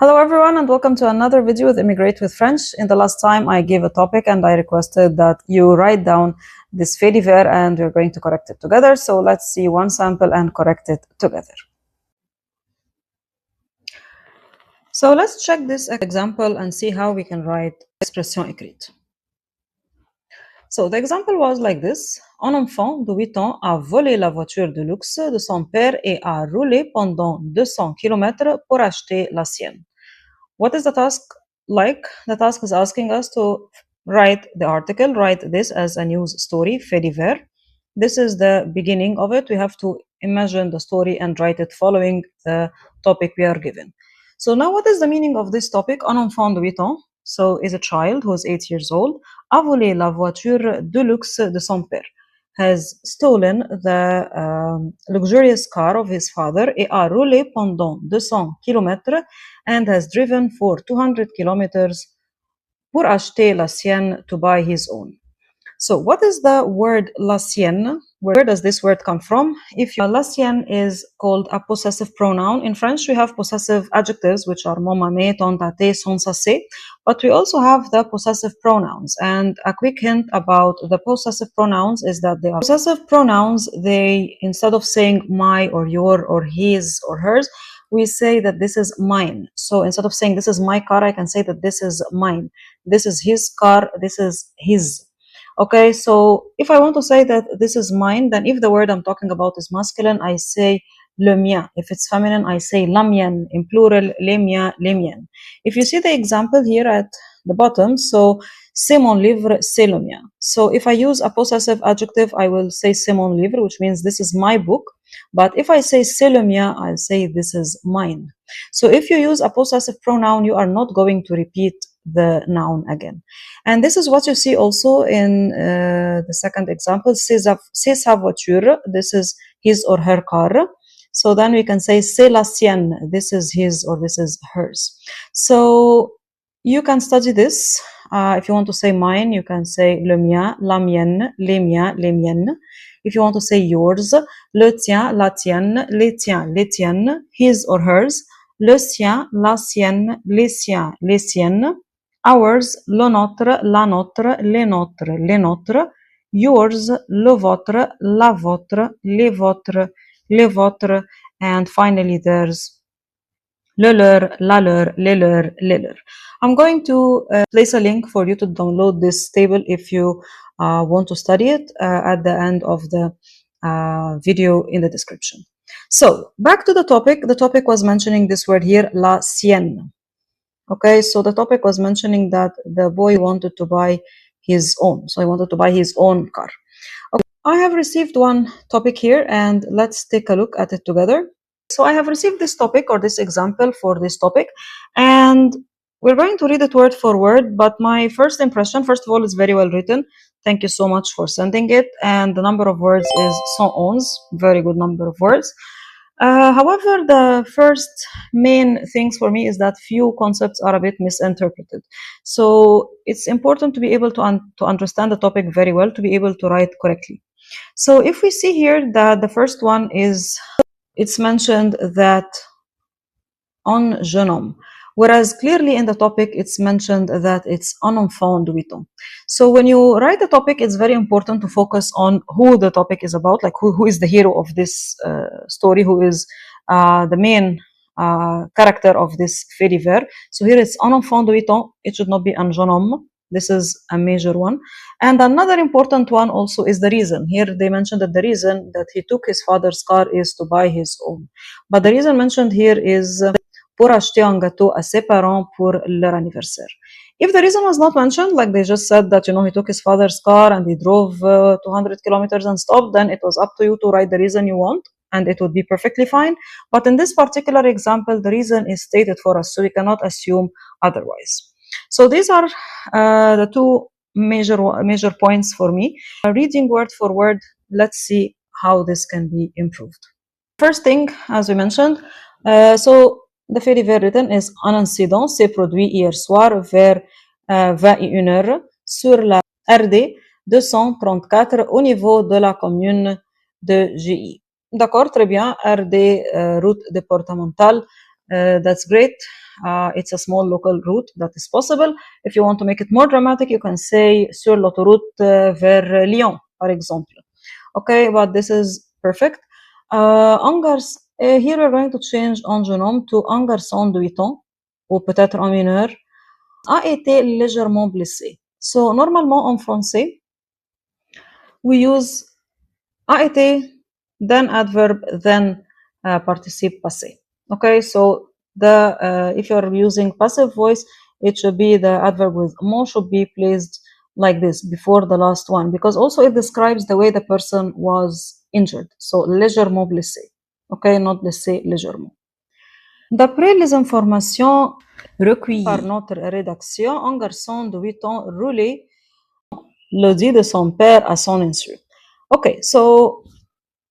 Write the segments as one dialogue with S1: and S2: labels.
S1: Hello everyone and welcome to another video with Immigrate with French. In the last time I gave a topic and I requested that you write down this fait divers and we're going to correct it together. So let's see one sample and correct it together. So let's check this example and see how we can write expression écrite. So the example was like this. Un enfant de 8 ans a volé la voiture de luxe de son père et a roulé pendant 200 km pour acheter la sienne. What is the task like? The task is asking us to write the article, write this as a news story, fait divers. This is the beginning of it. We have to imagine the story and write it following the topic we are given. So now what is the meaning of this topic? Un enfant de 8 ans, so is a child who is 8 years old, a volé la voiture de luxe de son père, has stolen the luxurious car of his father et a roulé pendant 200 km and has driven for 200 kilometers pour acheter la sienne, to buy his own. So what is the word la sienne? Where does this word come from? If la sienne is called a possessive pronoun. In French, we have possessive adjectives, which are mon, ma, me, ton, ta, te, son, sa, se. But we also have the possessive pronouns. And a quick hint about the possessive pronouns is that they are possessive pronouns. They, instead of saying my or your or his or hers, we say that this is mine. So instead of saying this is my car, I can say that this is mine. This is his car. This is his. Okay, so if I want to say that this is mine, then if the word I'm talking about is masculine, I say le mien. If it's feminine, I say la mienne. In plural, les miens, les miennes. If you see the example here at the bottom, so c'est mon livre, c'est le mien. So if I use a possessive adjective, I will say c'est mon livre, which means this is my book. But if I say c'est le mien, I'll say this is mine. So if you use a possessive pronoun, you are not going to repeat the noun again. And this is what you see also in the second example, c'est sa voiture, this is his or her car. So then we can say c'est la sienne, this is his or this is hers. So you can study this. If you want to say mine, you can say le mien, la mienne, les miens, les miennes. If you want to say yours, le tien, la tienne, les tiens, les tiennes, his or hers, le sien, la sienne, les siens, les siennes, ours, le nôtre, la nôtre, les nôtres, les nôtres, yours, le vôtre, la vôtre, les vôtres, les vôtres, and finally there's le leur, la leur, les leurs, les leurs. I'm going to place a link for you to download this table if you want to study it at the end of the video in the description. So back to the topic. The topic was mentioning this word here, la sienne. Okay, so the topic was mentioning that the boy wanted to buy his own. So he wanted to buy his own car. Okay, I have received one topic here and let's take a look at it together. So I have received this topic or this example for this topic and we're going to read it word for word, but my first impression, first of all, is very well written. Thank you so much for sending it. And the number of words is 111, very good number of words. However, the first main things for me is that few concepts are a bit misinterpreted. So it's important to be able to understand the topic very well, to be able to write correctly. So if we see here that the first one is, it's mentioned that un jeune homme, whereas clearly in the topic it's mentioned that it's un enfant de 8 ans. So when you write the topic, it's very important to focus on who the topic is about, like who is the hero of this story, who is the main character of this fait divers. So here it's un enfant de 8 ans, it should not be un jeune homme. This is a major one. And another important one also is the reason. Here they mentioned that the reason that he took his father's car is to buy his own. But the reason mentioned here is pour acheter un gâteau à ses parents pour leur anniversaire. If the reason was not mentioned, like they just said that, he took his father's car and he drove 200 kilometers and stopped, then it was up to you to write the reason you want, and it would be perfectly fine. But in this particular example, the reason is stated for us, so we cannot assume otherwise. So these are the two major points for me. Reading word for word, let's see how this can be improved. First thing, as we mentioned, so the fait divers written is un incident s'est produit hier soir vers 21h sur la RD 234 au niveau de la commune de GI. D'accord, très bien. RD, route départementale. That's great. it's a small local route that is possible. If you want to make it more dramatic, you can say sur l'autoroute vers Lyon, par exemple. Okay, but this is perfect. Here we're going to change un jeune homme to un garçon de 8 ans, ou peut-être un mineur, a été légèrement blessé. So, normalement, en français, we use a été, then adverb, then participe passé. Okay, so if you're using passive voice, it should be the adverb with mon should be placed like this before the last one, because also it describes the way the person was injured. So légèrement blessé. Okay, not blessé, légèrement. D'après les informations recueillies par notre rédaction, un garçon de 8 ans roulait le dit de son père à son insu. Okay, so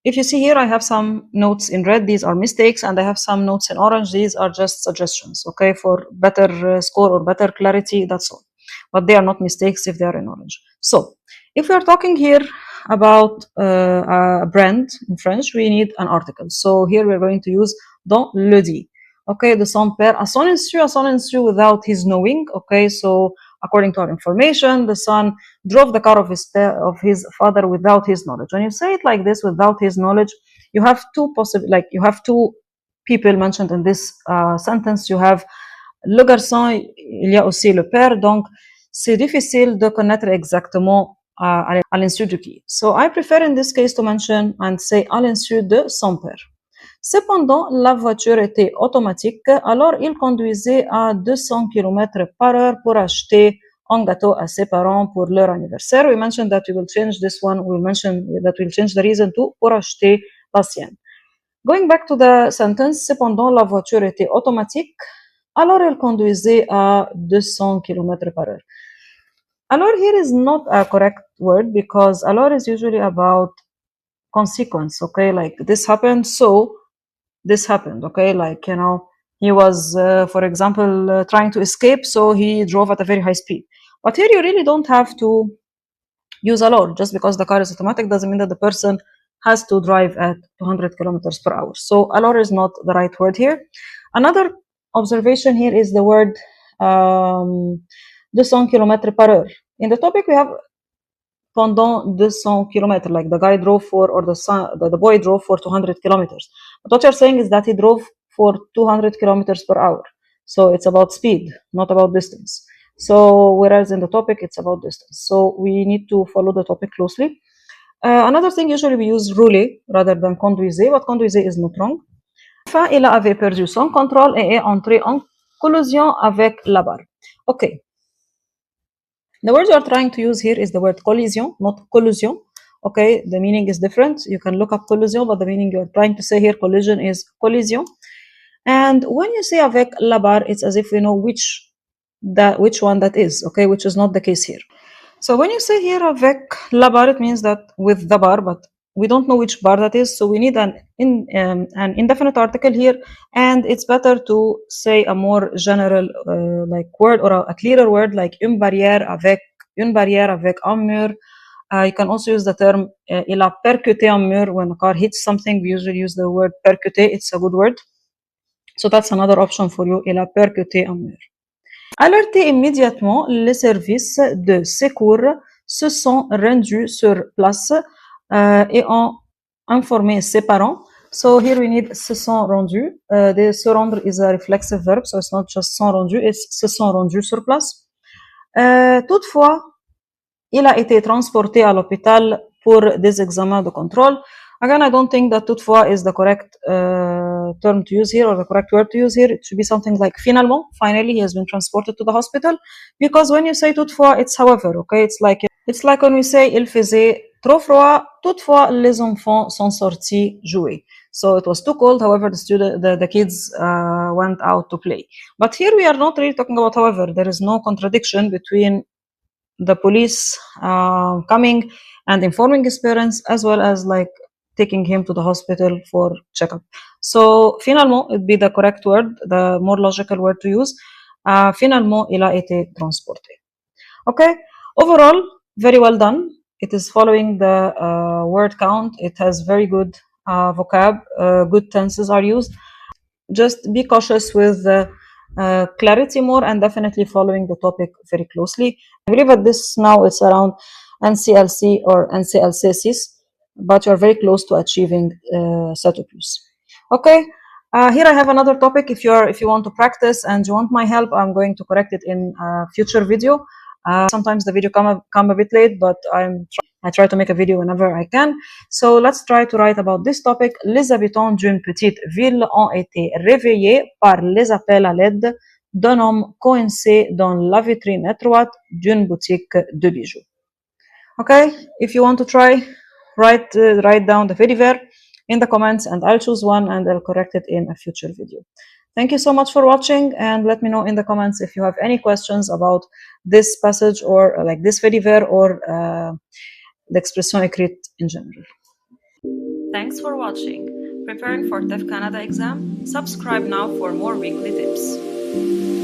S1: if you see here, I have some notes in red. These are mistakes, and I have some notes in orange. These are just suggestions, okay, for better score or better clarity, that's all. But they are not mistakes if they are in orange. So, if we are talking here about a brand in French, we need an article. So here we're going to use dans le dit. Okay, de son père à son insu without his knowing. Okay, so according to our information, the son drove the car of his father without his knowledge. When you say it like this, without his knowledge, you have two people mentioned in this sentence. You have le garçon, il y a aussi le père, donc c'est difficile de connaître exactement à l'insu de qui. So I prefer in this case to mention and say à l'insu de son père. Cependant, la voiture était automatique, alors il conduisait à 200 km par heure pour acheter un gâteau à ses parents pour leur anniversaire. We mentioned that we will change this one. We'll mention that we'll change the reason to pour acheter la sienne. Going back to the sentence, cependant, la voiture était automatique, alors elle conduisait à 200 km par heure. Alors here is not a correct word because alors is usually about consequence, okay? Like this happened, so this happened, okay? Like, you know, he was, for example, trying to escape, so he drove at a very high speed. But here you really don't have to use alors. Just because the car is automatic doesn't mean that the person has to drive at 200 kilometers per hour. So alors is not the right word here. Another observation here is the word 200 km par heure. In the topic we have pendant 200 km, like the guy drove for, or the boy drove for 200 kilometers. But what you're saying is that he drove for 200 kilometers per hour. So it's about speed, not about distance. So whereas in the topic, it's about distance. So we need to follow the topic closely. Another thing, usually we use rouler rather than conduisait, but conduisait is not wrong. Enfin, il avait perdu son contrôle et est entré en collision avec la barre. Okay. The word you are trying to use here is the word collision, not collusion. Okay, the meaning is different. You can look up collision, but the meaning you're trying to say here, collision, is collision. And when you say avec la barre, it's as if we know which one that is, okay, which is not the case here. So when you say here avec la barre, it means that with the bar, but we don't know which bar that is, so we need an indefinite article here, and it's better to say a more general like word, or a clearer word, like une barrière avec un mur. You can also use the term il a percuté un mur. When a car hits something, we usually use the word percuté. It's a good word. So that's another option for you. Il a percuté un mur. Alertés immédiatement, les services de secours se sont rendus sur place et ont informé ses parents. So here we need se sont rendus. The se rendre is a reflexive verb, so it's not just sont rendus, it's se sont rendus sur place. Toutefois, il a été transporté à l'hôpital pour des examens de contrôle. Again, I don't think that toutefois is the correct term to use here, or the correct word to use here. It should be something like finalement. Finally, he has been transported to the hospital. Because when you say toutefois, it's however, okay? It's like when we say il faisait trop froid. Toutefois, les enfants sont sortis jouer. So it was too cold. However, the kids went out to play. But here we are not really talking about however. There is no contradiction between the police coming and informing his parents, as well as like taking him to the hospital for checkup. So finalement, it'd be the correct word, the more logical word to use. Finalement, il a été transporté. Okay. Overall, very well done. It is following the word count. It has very good vocab. Good tenses are used. Just be cautious with clarity more and definitely following the topic very closely. I believe at this now it's around NCLC or NCLCs, but you're very close to achieving set of use. Okay, here I have another topic. If you want to practice and you want my help, I'm going to correct it in a future video. Sometimes the video come a bit late, but I try to make a video whenever I can. So let's try to write about this topic. Les habitants d'une petite ville ont été réveillés par les appels à l'aide d'un homme coincé dans la vitrine étroite d'une boutique de bijoux. Okay, if you want to try, write down the Vetiver in the comments and I'll choose one and I'll correct it in a future video. Thank you so much for watching and let me know in the comments if you have any questions about this passage or like this Vetiver or the expression écrite in general. Thanks for watching. Preparing for TEF Canada exam? Subscribe now for more weekly tips.